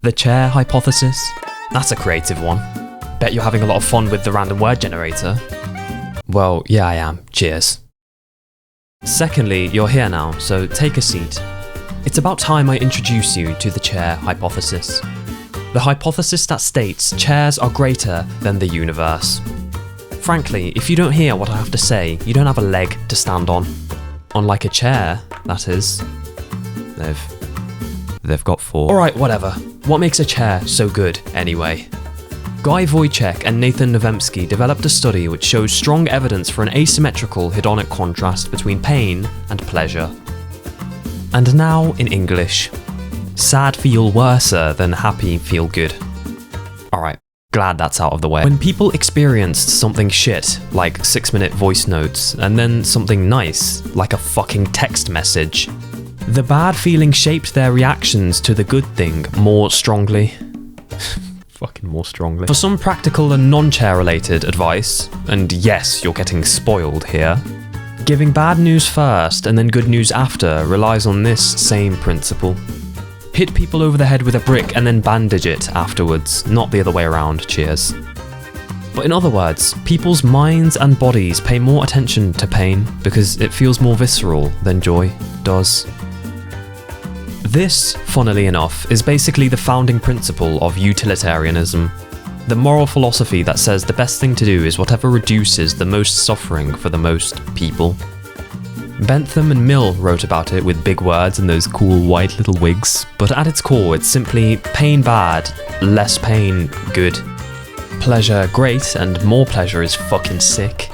The chair hypothesis? That's a creative one. Bet you're having a lot of fun with the random word generator. Well, yeah, I am. Cheers. Secondly, you're here now, so take a seat. It's about time I introduce you to the chair hypothesis. The hypothesis that states chairs are greater than the universe. Frankly, if you don't hear what I have to say, you don't have a leg to stand on. Unlike a chair, that is. They've got four. Alright, whatever. What makes a chair so good, anyway? Guy Wojcik and Nathan Novemsky developed a study which shows strong evidence for an asymmetrical hedonic contrast between pain and pleasure. And now in English. Sad feel worser than happy feel good. Alright, glad that's out of the way. When people experienced something shit, like 6-minute voice notes, and then something nice, like a fucking text message, the bad feeling shaped their reactions to the good thing more strongly. Fucking more strongly. For some practical and non-chair related advice, and yes, you're getting spoiled here, giving bad news first and then good news after relies on this same principle. Hit people over the head with a brick and then bandage it afterwards, not the other way around, cheers. But in other words, people's minds and bodies pay more attention to pain because it feels more visceral than joy does. This, funnily enough, is basically the founding principle of utilitarianism, the moral philosophy that says the best thing to do is whatever reduces the most suffering for the most people. Bentham and Mill wrote about it with big words and those cool white little wigs, but at its core it's simply pain bad, less pain good. Pleasure great, and more pleasure is fucking sick.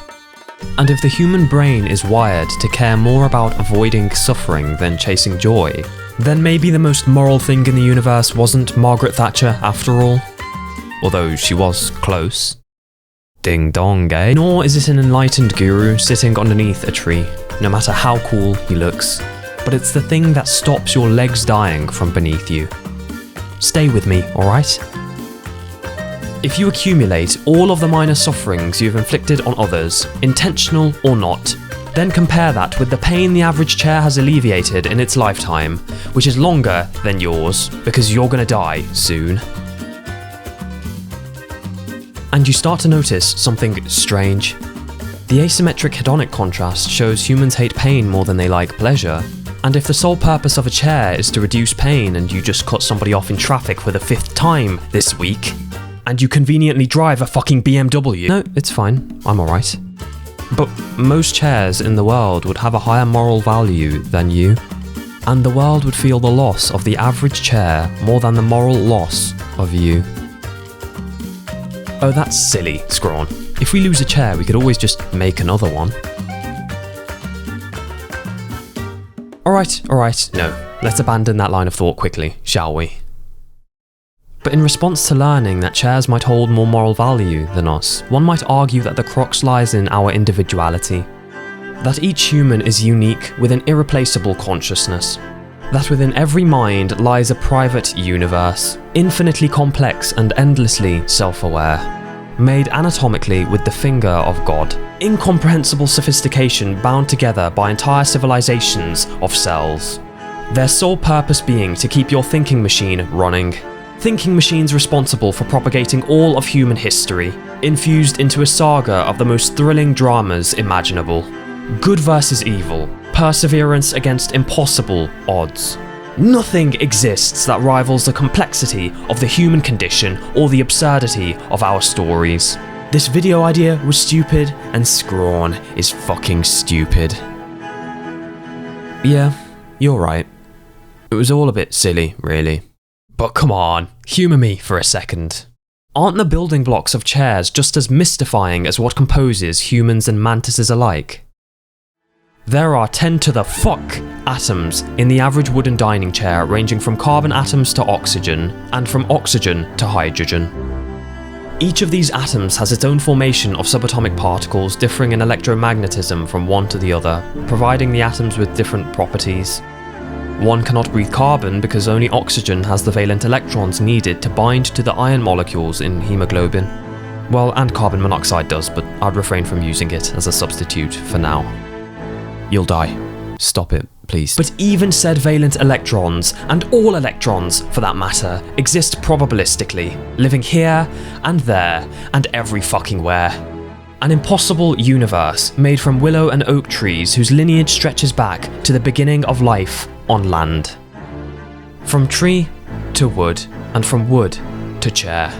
And if the human brain is wired to care more about avoiding suffering than chasing joy, then maybe the most moral thing in the universe wasn't Margaret Thatcher after all. Although she was close. Ding dong, eh? Nor is it an enlightened guru sitting underneath a tree, no matter how cool he looks, but it's the thing that stops your legs dying from beneath you. Stay with me, alright? If you accumulate all of the minor sufferings you've inflicted on others, intentional or not, then compare that with the pain the average chair has alleviated in its lifetime, which is longer than yours, because you're gonna die soon. And you start to notice something strange. The asymmetric hedonic contrast shows humans hate pain more than they like pleasure, and if the sole purpose of a chair is to reduce pain and you just cut somebody off in traffic for the 5th time this week, and you conveniently drive a fucking BMW. No, it's fine, I'm alright. But most chairs in the world would have a higher moral value than you, and the world would feel the loss of the average chair more than the moral loss of you. Oh, that's silly, sxrawn. If we lose a chair, we could always just make another one. Alright, no. Let's abandon that line of thought quickly, shall we? But in response to learning that chairs might hold more moral value than us, one might argue that the crux lies in our individuality. That each human is unique with an irreplaceable consciousness. That within every mind lies a private universe, infinitely complex and endlessly self-aware, made anatomically with the finger of God. Incomprehensible sophistication bound together by entire civilizations of cells. Their sole purpose being to keep your thinking machine running. Thinking machines responsible for propagating all of human history, infused into a saga of the most thrilling dramas imaginable. Good versus evil, perseverance against impossible odds. Nothing exists that rivals the complexity of the human condition or the absurdity of our stories. This video idea was stupid, and sxrawn is fucking stupid. Yeah, you're right. It was all a bit silly, really. But come on, humour me for a second. Aren't the building blocks of chairs just as mystifying as what composes humans and mantises alike? There are 10 to the fuck atoms in the average wooden dining chair, ranging from carbon atoms to oxygen, and from oxygen to hydrogen. Each of these atoms has its own formation of subatomic particles differing in electromagnetism from one to the other, providing the atoms with different properties. One cannot breathe carbon because only oxygen has the valent electrons needed to bind to the iron molecules in hemoglobin. Well, and carbon monoxide does, but I'd refrain from using it as a substitute for now. You'll die. stop it, please. But even said valent electrons, and all electrons for that matter, exist probabilistically, living here and there and every fucking where. An impossible universe made from willow and oak trees whose lineage stretches back to the beginning of life on land. From tree to wood, and from wood to chair.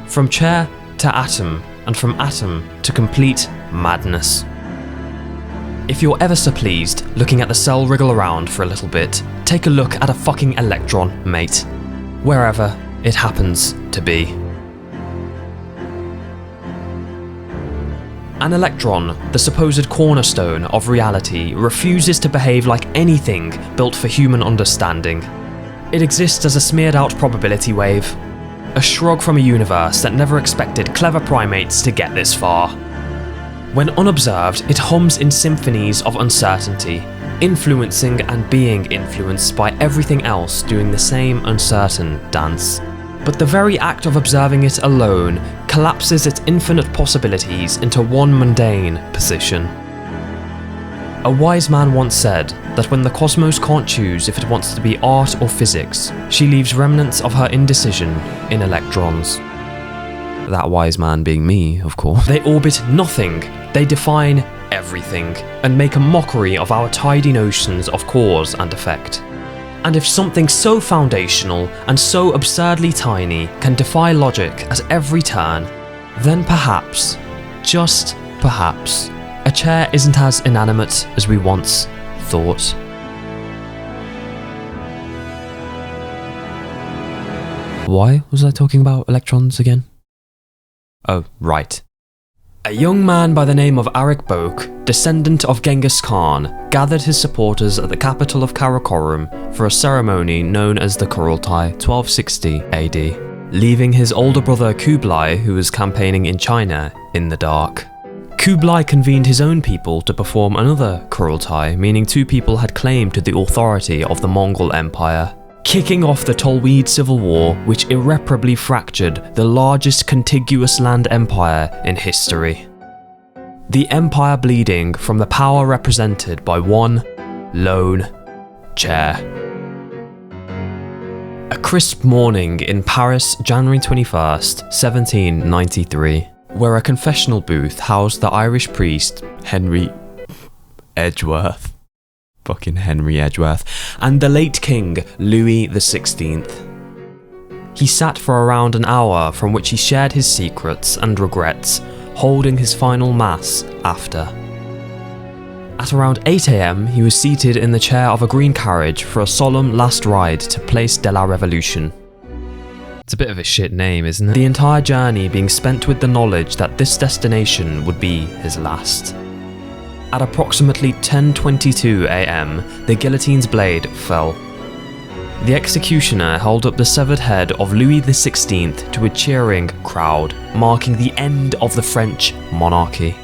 From chair to atom, and from atom to complete madness. If you're ever so pleased looking at the cell wriggle around for a little bit, take a look at a fucking electron, mate. Wherever it happens to be. An electron, the supposed cornerstone of reality, refuses to behave like anything built for human understanding. It exists as a smeared out probability wave. A shrug from a universe that never expected clever primates to get this far. When unobserved, it hums in symphonies of uncertainty, influencing and being influenced by everything else doing the same uncertain dance. But the very act of observing it alone collapses its infinite possibilities into one mundane position. A wise man once said that when the cosmos can't choose if it wants to be art or physics, she leaves remnants of her indecision in electrons. That wise man being me, of course. They orbit nothing, they define everything, and make a mockery of our tidy notions of cause and effect. And if something so foundational and so absurdly tiny can defy logic at every turn, then perhaps, just perhaps, a chair isn't as inanimate as we once thought. Why was I talking about electrons again? Oh, right. A young man by the name of Arik Bok, descendant of Genghis Khan, gathered his supporters at the capital of Karakorum for a ceremony known as the Kurultai, 1260 AD, leaving his older brother Kublai, who was campaigning in China, in the dark. Kublai convened his own people to perform another Kurultai, meaning two people had claim to the authority of the Mongol Empire, kicking off the Tolweed Civil War, which irreparably fractured the largest contiguous land empire in history. The empire bleeding from the power represented by one lone chair. A crisp morning in Paris, January 21st, 1793, where a confessional booth housed the Irish priest Henry Edgeworth. Fucking Henry Edgeworth, and the late King Louis XVI. He sat for around an hour, from which he shared his secrets and regrets, holding his final mass after. At around 8 AM, he was seated in the chair of a green carriage for a solemn last ride to Place de la Révolution. It's a bit of a shit name, isn't it? The entire journey being spent with the knowledge that this destination would be his last. At approximately 10:22 AM, the guillotine's blade fell. The executioner held up the severed head of Louis XVI to a cheering crowd, marking the end of the French monarchy.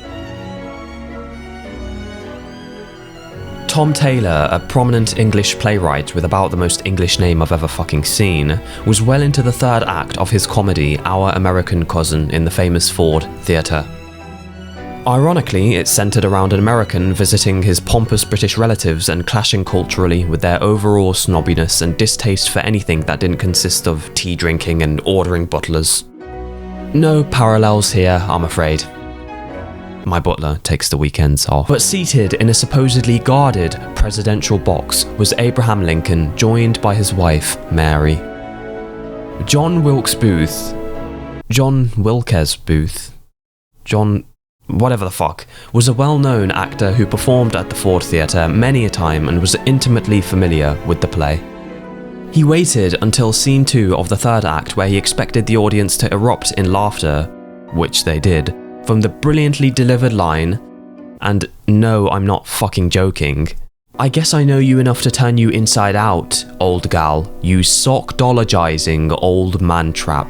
Tom Taylor, a prominent English playwright with about the most English name I've ever fucking seen, was well into the third act of his comedy Our American Cousin in the famous Ford Theatre. Ironically, it centred around an American visiting his pompous British relatives and clashing culturally with their overall snobbiness and distaste for anything that didn't consist of tea drinking and ordering butlers. No parallels here, I'm afraid. My butler takes the weekends off. But seated in a supposedly guarded presidential box was Abraham Lincoln, joined by his wife, Mary. John Wilkes Booth, whatever the fuck, was a well-known actor who performed at the Ford Theatre many a time and was intimately familiar with the play. He waited until scene 2 of the third act, where he expected the audience to erupt in laughter, which they did, from the brilliantly delivered line, and no, I'm not fucking joking, "I guess I know you enough to turn you inside out, old gal, you sock-dologizing old man trap."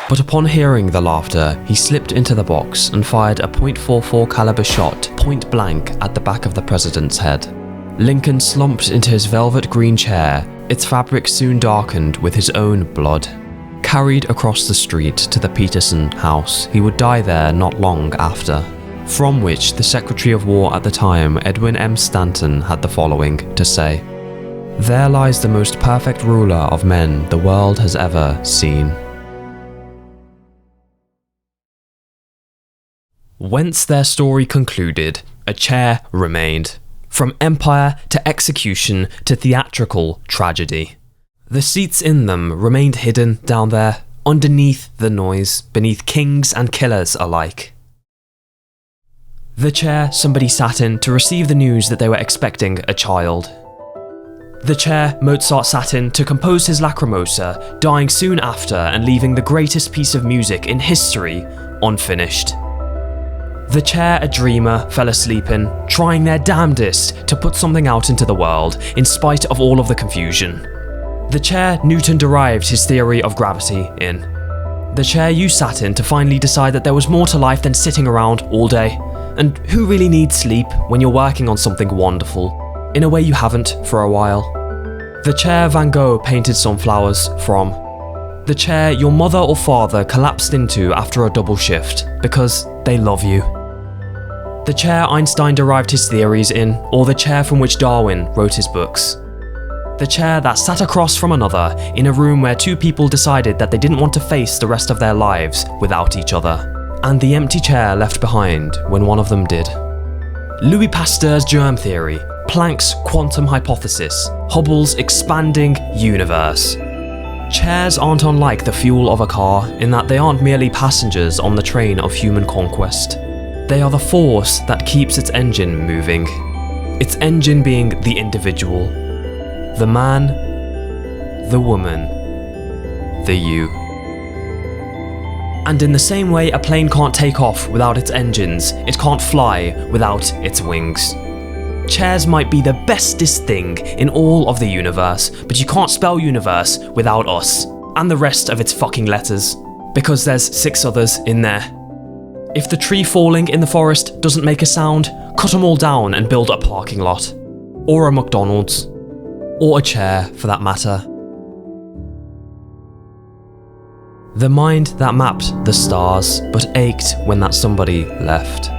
But upon hearing the laughter, he slipped into the box and fired a .44 caliber shot point blank at the back of the president's head. Lincoln slumped into his velvet green chair, its fabric soon darkened with his own blood. Carried across the street to the Peterson house, he would die there not long after. from which the Secretary of War at the time, Edwin M. Stanton, had the following to say: "There lies the most perfect ruler of men the world has ever seen." Whence their story concluded, a chair remained. From empire to execution to theatrical tragedy. The seats in them remained hidden down there, underneath the noise, beneath kings and killers alike. The chair somebody sat in to receive the news that they were expecting a child. The chair Mozart sat in to compose his Lacrimosa, dying soon after and leaving the greatest piece of music in history unfinished. The chair a dreamer fell asleep in, trying their damnedest to put something out into the world, in spite of all of the confusion. The chair Newton derived his theory of gravity in. The chair you sat in to finally decide that there was more to life than sitting around all day. And who really needs sleep when you're working on something wonderful, in a way you haven't for a while? The chair Van Gogh painted sunflowers from. The chair your mother or father collapsed into after a double shift, because they love you. The chair Einstein derived his theories in, or the chair from which Darwin wrote his books. The chair that sat across from another in a room where two people decided that they didn't want to face the rest of their lives without each other. And the empty chair left behind when one of them did. Louis Pasteur's germ theory, Planck's quantum hypothesis, Hubble's expanding universe. Chairs aren't unlike the fuel of a car in that they aren't merely passengers on the train of human conquest. They are the force that keeps its engine moving. Its engine being the individual. The man, the woman, the you. And in the same way a plane can't take off without its engines, it can't fly without its wings. Chairs might be the bestest thing in all of the universe, but you can't spell universe without us, and the rest of its fucking letters, because there's 6 others in there. If the tree falling in the forest doesn't make a sound, cut them all down and build a parking lot. Or a McDonald's. Or a chair, for that matter. The mind that mapped the stars, but ached when that somebody left.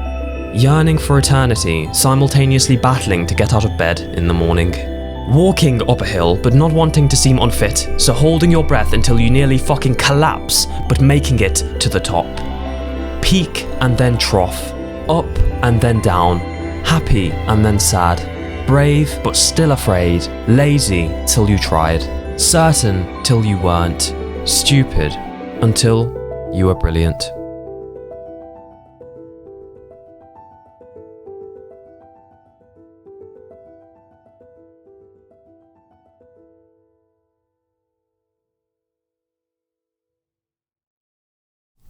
Yearning for eternity, simultaneously battling to get out of bed in the morning. Walking up a hill, but not wanting to seem unfit, so holding your breath until you nearly fucking collapse, but making it to the top. Peak and then trough. Up and then down. Happy and then sad. Brave but still afraid. Lazy till you tried. Certain till you weren't. Stupid until you were brilliant.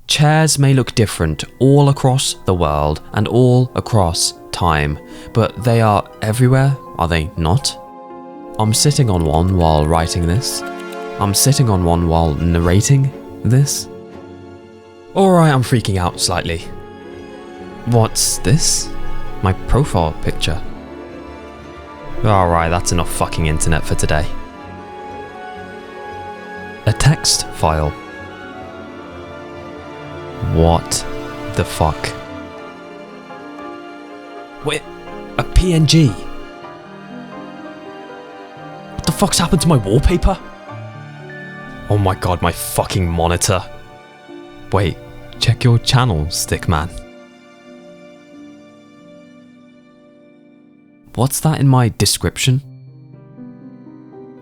Chairs may look different all across the world and all across time, but they are everywhere, are they not? I'm sitting on one while writing this. I'm sitting on one while narrating this. Alright, I'm freaking out slightly. What's this? My profile picture. Alright, that's enough fucking internet for today. A text file. What the fuck? Wait, a PNG? What the fuck's happened to my wallpaper? Oh my god, my fucking monitor. Wait, check your channel, Stickman. What's that in my description?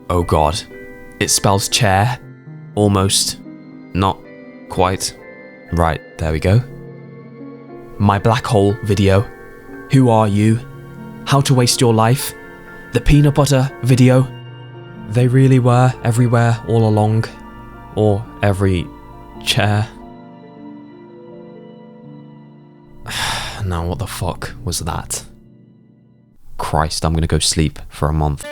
Oh god, it spells chair. Almost. Not quite. Right, there we go. My black hole video. Who are you? How to waste your life. The peanut butter video. They really were everywhere all along. Or every chair. Now what the fuck was that? Christ, I'm gonna go sleep for a month.